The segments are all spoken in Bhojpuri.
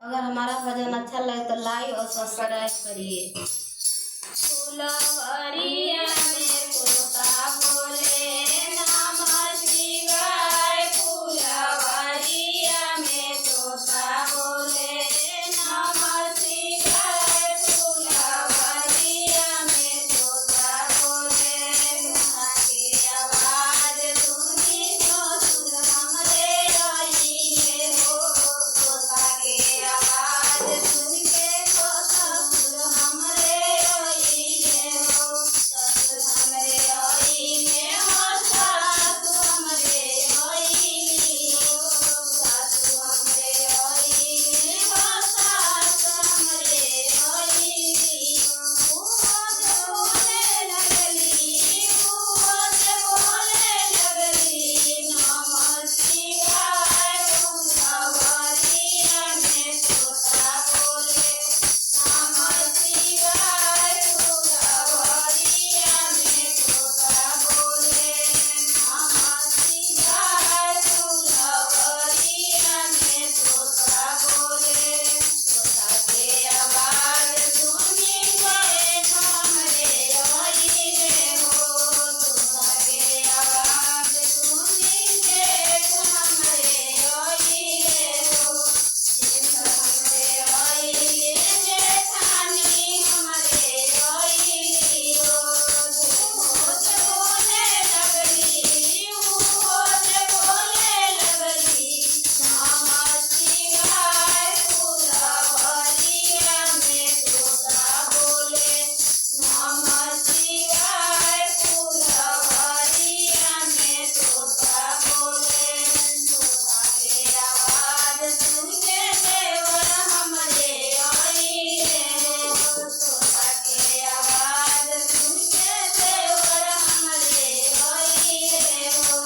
अगर हमारा भजन अच्छा लगे तो लाइक और सब्सक्राइब करिए। फुलवरिया में तोता बोले नमः शिवाय, फुलवरिया में तोता बोले नमः शिवाय, फुलवरिया में तोता बोले। तुम्हारी आवाज सुनी तो सुर हमरे आइए हो, तोता के आवाज सुन के तो सुर हमरे आइए हो, ससुर हमरे आइए हो, सासु हमरे आइए हो, सासु हमरे आइए हो, सासु हमरे आइए हो। बोले लगली, बोले लगली नमः शिवाय, फुलवरिया में तोता बोले नमः शिवाय, फुलवरिया में तोता बोले नमः शिवाय, फुलवरिया में तोता बोले। तोता के आवाज सुनी जेठ हमरे आइए हो, तोता के आवाज सुनी जेठ हमरे आइए हो, जेठ हमरे आइए, जेठानी हमरे आइए हो। भोज बोले लगली, भोज बोले लगली नमः शिवाय, फुलवरिया में तोता बोले नमः शिवाय, फुलवरिया में तोता बोले। तोता के आवाज सुन के देवर हमरे आइए हो, तोता के आवाज सुन के देवर हमरे आइए हो,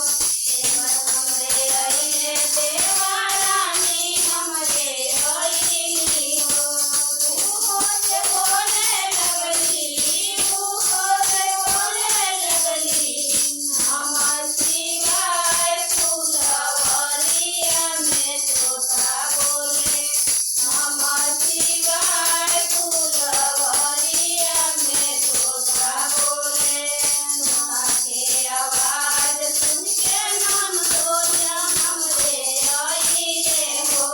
देवर हमरे आइए, देवरानी हमरे आइए हो। भोज बोले लगली, भोज बोले लगली नमः शिवाय, फुलवरिया में तोता बोले नमः शिवाय, फुलवरिया में तोता बोले। तोता के आवाज सुन के ननदोया हमरे आइए हो,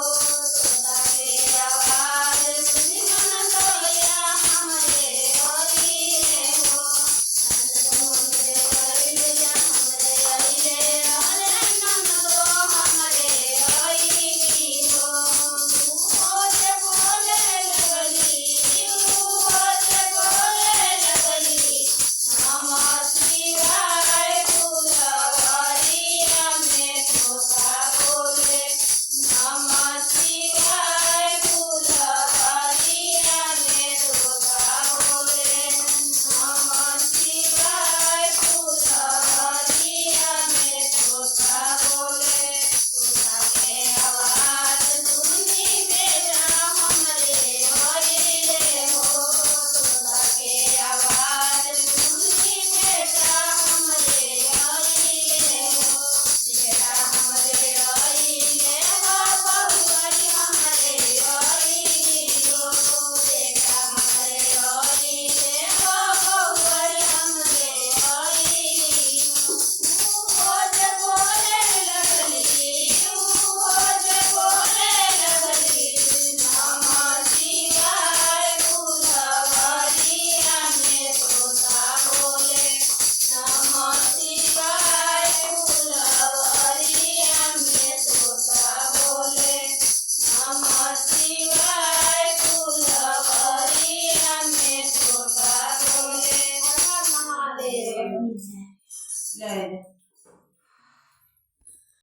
तोता के आवाज सुन ननदोया हमरे आइए हो, ननदो हमरे आइए, हमरे आइए, अरे ननदो हमरे आइए हो। भोज बोले लगली, भोज बोले लगली नमः शिवाय, फुलवरिया में तोता बोले नमः शिवाय, फुलवरिया में तोता बोले नमः शिवाय, फुलवरिया में तोता बोले। तोता के आवाज सुनी बेटा हमरे आइए हो, तोता के आवाज सुनी बेटा हमरे आइए हो, बेटा हमरे आइए हो, बहुअरी हमरे आइए हो, बेटा हमरे आइए हो, बहुअरी हमरे आइए हो। भोज बोले लगली, भोज बोले लगली नमः शिवाय, फुलवरिया में तोता बोले नमः शिवाय, फुलवरिया में तोता बोले नमः शिवाय, फुलवरिया में तोता बोले। हर हर महादेव। जय।